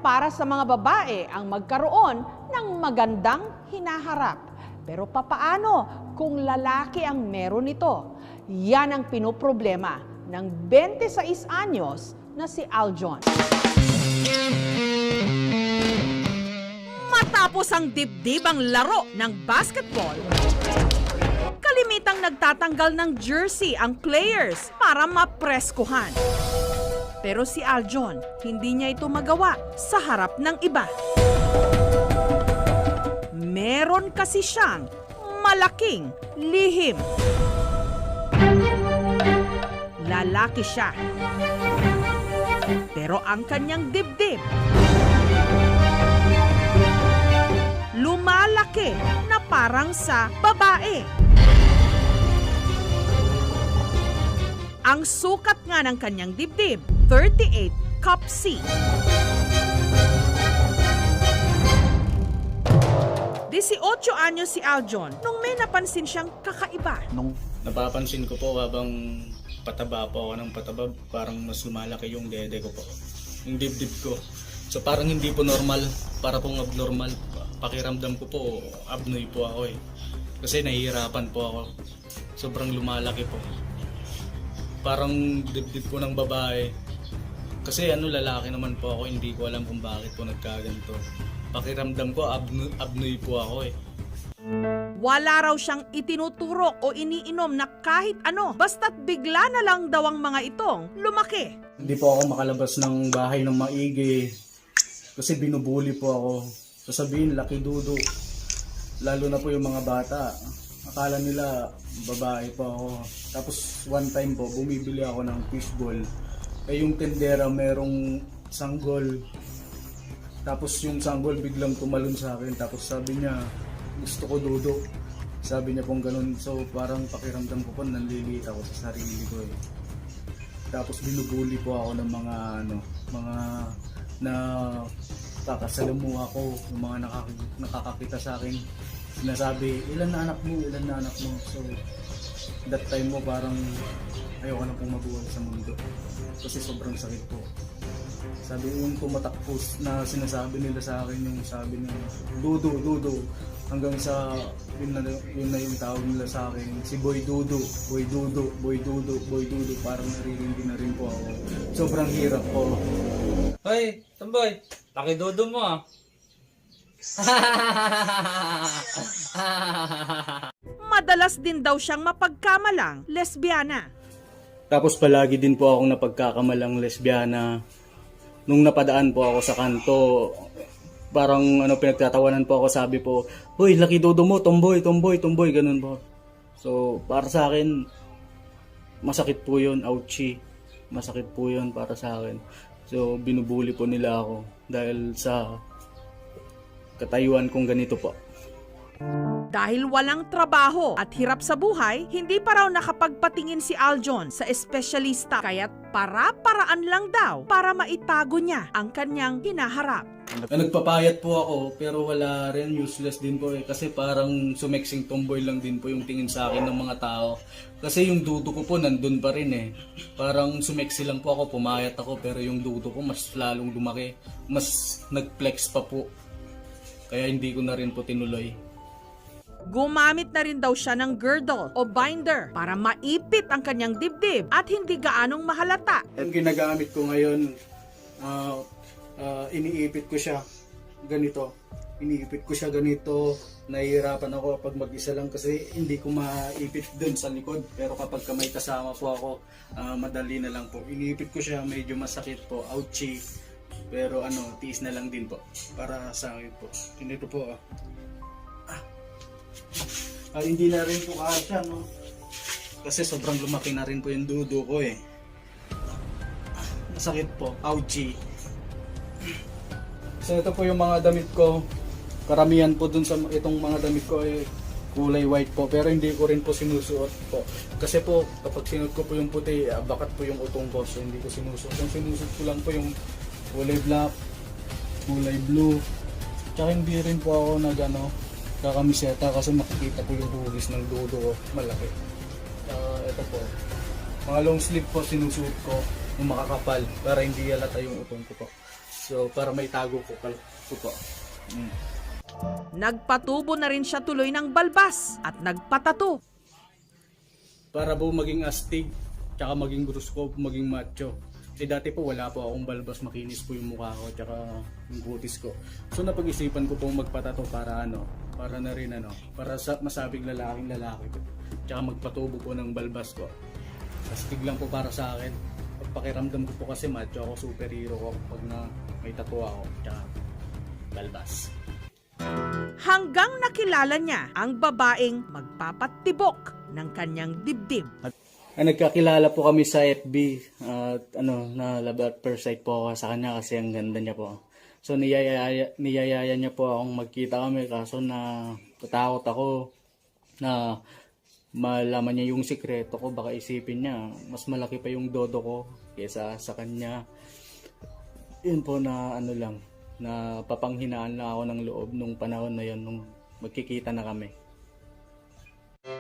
para sa mga babae ang magkaroon ng magandang hinaharap. Pero papaano kung lalaki ang meron nito? Yan ang pinoproblema ng 26 anyos na si Aljon. Matapos ang dibdibang laro ng basketball, kalimitang nagtatanggal ng jersey ang players para mapreskuhan. Pero si Aljon, hindi niya ito magawa sa harap ng iba. Meron kasi siyang malaking lihim. Lalaki siya. Pero ang kanyang dibdib, lumalaki na parang sa babae. Ang sukat nga ng kanyang dibdib, 38 cup C. 18 anyos si Aljon nung may napansin siyang kakaiba. Napapansin ko po habang pataba po ako ng pataba, parang mas lumalaki yung dede ko po. Yung dibdib ko. So parang hindi po normal, para pong abnormal. Pakiramdam ko po, abnoy po ako eh. Kasi nahihirapan po ako. Sobrang lumalaki po. Parang dibdib po ng babae. Kasi lalaki naman po ako, hindi ko alam kung bakit po nagkaganito. Pakiramdam ko, abnoy po ako eh. Wala raw siyang itinuturo o iniinom na kahit ano, basta't bigla na lang daw ang mga itong lumaki. Hindi po ako makalabas ng bahay ng maigi. Kasi binubuli po ako. Sasabihin, laki dudo. Lalo na po yung mga bata. Akala nila babae po ako. Tapos one time po, bumibili ako ng fishball. Eh yung tendera merong sanggol. Tapos yung sanggol biglang tumalon sa akin. Tapos sabi niya, gusto ko dudo. Sabi niya pong ganun. So parang pakiramdam ko po nanliliit ako sa sarili ko eh. Tapos binubuli po ako ng mga na kakasalamuha ko, yung mga nakakakita sa akin. Sinasabi, ilan na anak mo, ilan na anak mo. So that time mo parang ayoko na pong mabuhay sa mundo. Kasi sobrang sakit po. Sabi yung tumatakbo na sinasabi nila sa akin, yung sabi nila, dudo. Hanggang sa yun na yung tawag nila sa akin, si Boy Dudo. Parang naririndi na rin po ako. Sobrang hirap po. Hoy, Tomboy, laki dudo mo ah. Madalas din daw siyang mapagkamalang lesbiana. Tapos palagi din po akong napagkakamalang lesbiana. Nung napadaan po ako sa kanto, parang pinagtatawanan po ako, sabi po, "Hoy, laki dudo mo, tomboy, ganun po." So, para sa akin, masakit po yun, ouchie. Masakit po yun para sa akin. So, binubuli po nila ako dahil sa katayuan kong ganito po. Dahil walang trabaho at hirap sa buhay, hindi pa raw nakapagpatingin si Aljon sa espesyalista. Kaya't para-paraan lang daw para maitago niya ang kanyang hinaharap. Nagpapayat po ako pero wala rin, useless din po eh. Kasi parang sumeksing tomboy lang din po yung tingin sa akin ng mga tao. Kasi yung dudo ko po nandun pa rin eh. Parang sumeksi lang po ako, pumayat ako, pero yung dudo ko mas lalong lumaki. Mas nagflex pa po. Kaya hindi ko na rin po tinuloy. Gumamit na rin daw siya ng girdle o binder para maipit ang kanyang dibdib at hindi gaanong mahalata. Ang ginagamit ko ngayon, iniipit ko siya ganito. Nahihirapan ako pag mag-isa lang kasi hindi ko maipit dun sa likod. Pero kapag may kasama po ako, madali na lang po. Iniipit ko siya, medyo masakit po, ouchie. Pero tiis na lang din po para sa akin po. Ganito po hindi na rin po kasya, no? Kasi sobrang lumaki na rin po yung dudo ko eh. Masakit po, ouchie. So ito po yung mga damit ko. Karamihan po dun sa itong mga damit ko ay kulay white po. Pero hindi ko rin po sinusuot po. Kasi po kapag sinuot ko po yung puti, bakat po yung utong ko. So hindi ko sinusuot. Yung sinusuot ko lang po yung kulay black, kulay blue. Tsaka hindi rin po ako kakamiseta kasi makikita ko yung hugis ng dudo ko, malaki. Ito po, mga long sleeve po sinusuot ko, yung makakapal para hindi halata yung utong ko po. So, para may tago ko po. Nagpatubo na rin siya tuloy ng balbas at nagpatato. Para po maging astig, tsaka maging brusko, maging macho. Dati po wala po akong balbas, makinis po yung mukha ko, tsaka yung kutis ko. So napag-isipan ko po magpatato para para na rin para masabing lalaking lalaki po. Tsaka magpatubo po ng balbas ko. Astig lang po para sa akin. Pagpakiramdam ko po kasi macho ako, superhero ko pag may tattoo ako, tsaka balbas. Hanggang nakilala niya ang babaeng magpapatibok ng kanyang dibdib. Nagkakilala po kami sa FB at na love at first sight po ako sa kanya kasi ang ganda niya po. So niyayaya niya po akong magkita kami kaso na tatakot ako na malaman niya yung sikreto ko, baka isipin niya mas malaki pa yung dodo ko kaysa sa kanya. Yun po na na papanghinaan na ako ng loob nung panahon na yun nung magkikita na kami.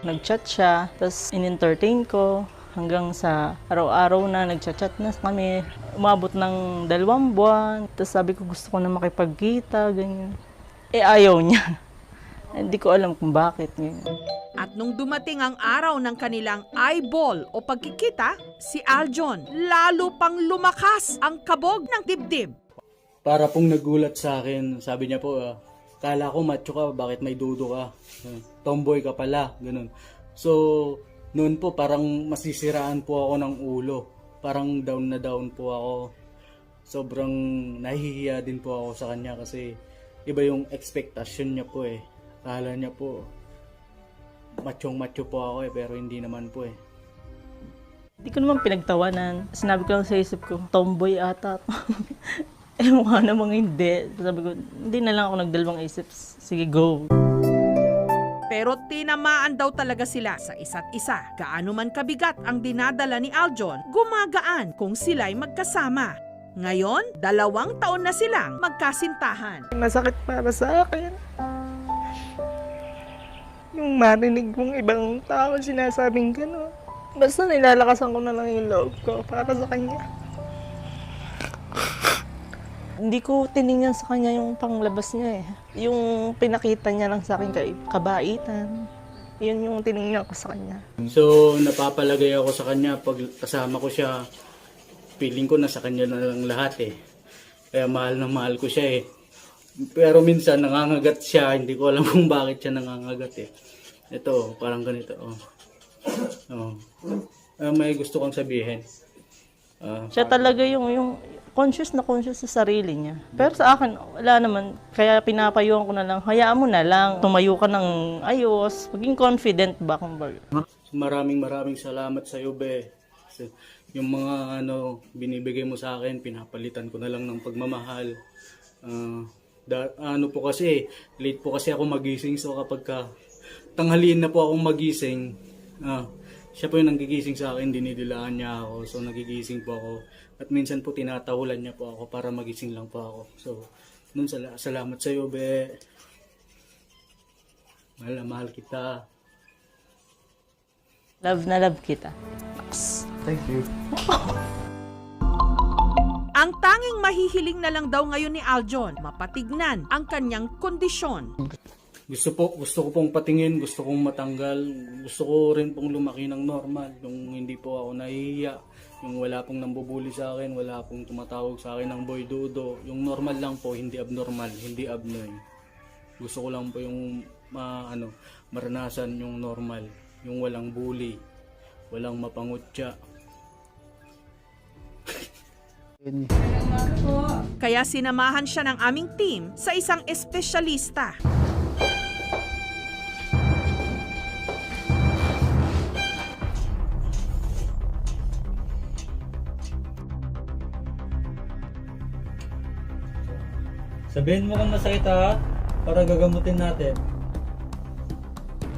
Nag-chat siya, tapos in-entertain ko hanggang sa araw-araw na nag-chat na kami. Umabot ng 2 buwan, tapos sabi ko gusto ko na makipagkita, ganyan. Ayaw niya. Hindi ko alam kung bakit. Ganyan. At nung dumating ang araw ng kanilang eyeball o pagkikita, si Aljon lalo pang lumakas ang kabog ng dibdib. Para pong nagulat sa akin, sabi niya po, kala ko macho ka, bakit may dudo ka? Tomboy ka pala, ganun. So, noon po parang masisiraan po ako ng ulo. Parang down na down po ako. Sobrang nahihiya din po ako sa kanya kasi iba yung expectation niya po eh. Kala niya po, machong-macho po ako pero hindi naman po eh. Hindi ko naman pinagtawanan. Sinabi ko lang sa isip ko, tomboy ata. Mukha namang hindi. Sabi ko, hindi na lang ako nagdalawang isip. Sige, go. Pero tinamaan daw talaga sila sa isa't isa. Gaano man kabigat ang dinadala ni Aljon, gumagaan kung sila'y magkasama. Ngayon, 2 taon na silang magkasintahan. Masakit para sa akin. Yung marinig mong ibang tao sinasabing gano'n. Basta nilalakasan ko na lang yung loob ko para sa kanya. Hindi ko tiningnan sa kanya yung panglabas niya eh. Yung pinakita niya lang sa akin kay kabaitan. Yun yung tiningnan ko sa kanya. So, napapalagay ako sa kanya pag kasama ko siya. Feeling ko na sa kanya na lang lahat eh. Kaya mahal na mahal ko siya eh. Pero minsan nangangagat siya, hindi ko alam kung bakit siya nangangagat eh. Ito, parang ganito. May gusto kong sabihin. Siya talaga yung conscious na sa sarili niya. Pero sa akin, wala naman. Kaya pinapayuhan ko na lang, hayaan mo na lang. Tumayo ka ng ayos. Maging confident ba kung baga. Maraming salamat sa iyo, Be. Kasi yung mga binibigay mo sa akin, pinapalitan ko na lang ng pagmamahal. Po kasi, late po kasi ako magising. So kapag tanghaliin na po akong magising, siya po yung nanggigising sa akin, dinidilaan niya ako. So nagigising po ako. At minsan po tinatahulan niya po ako para magising lang po ako. So, nun salamat sa iyo, Be. Mahal na mahal kita. Love na love kita. Thank you. Ang tanging mahihiling na lang daw ngayon ni Aljon, mapatignan ang kanyang kondisyon. Gusto ko pong patingin, gusto kong matanggal, gusto ko rin pong lumaki ng normal, yung hindi po ako nahihiya, yung wala pong nambubuli sa akin, wala pong tumatawag sa akin ng boy dudo, yung normal lang po, hindi abnormal, hindi abnoy. Gusto ko lang po yung maranasan yung normal, yung walang bully, walang mapangutya. Kaya sinamahan siya ng aming team sa isang espesyalista. Sabihin mo kung masakit ha, para gagamutin natin.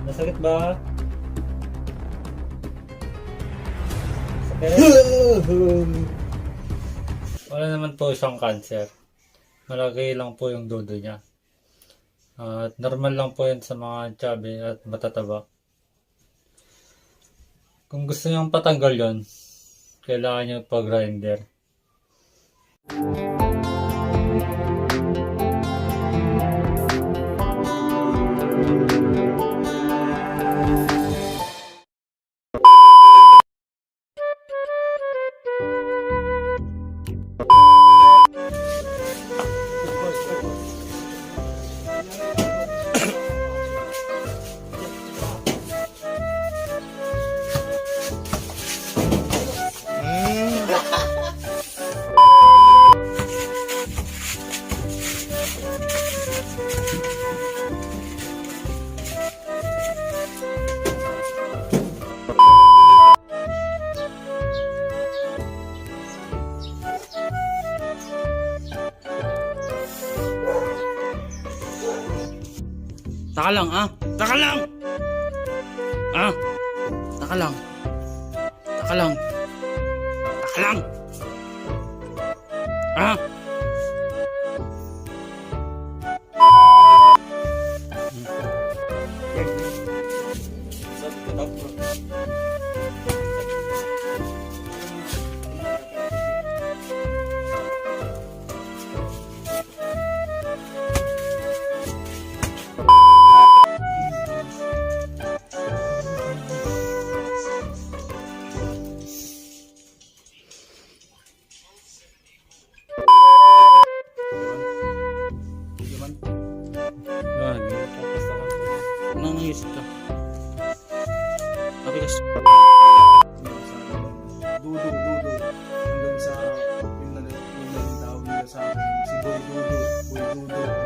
Masakit ba? Sakit? Wala naman po siyang cancer. Malaki lang po yung dudo niya. At normal lang po yun sa mga chubby at matataba. Kung gusto niyang patanggal yon, kailangan niyo pa-grinder. Taka lang, ah. Taka lang! Ah. Taka lang. Taka lang. Taka lang. Ah. Yaman. Tapos na lang po. Nangangisip ka. Pabigas. Dudo. Hanggang sa yung naging tawag nila sa akin. Si Boy Dudo.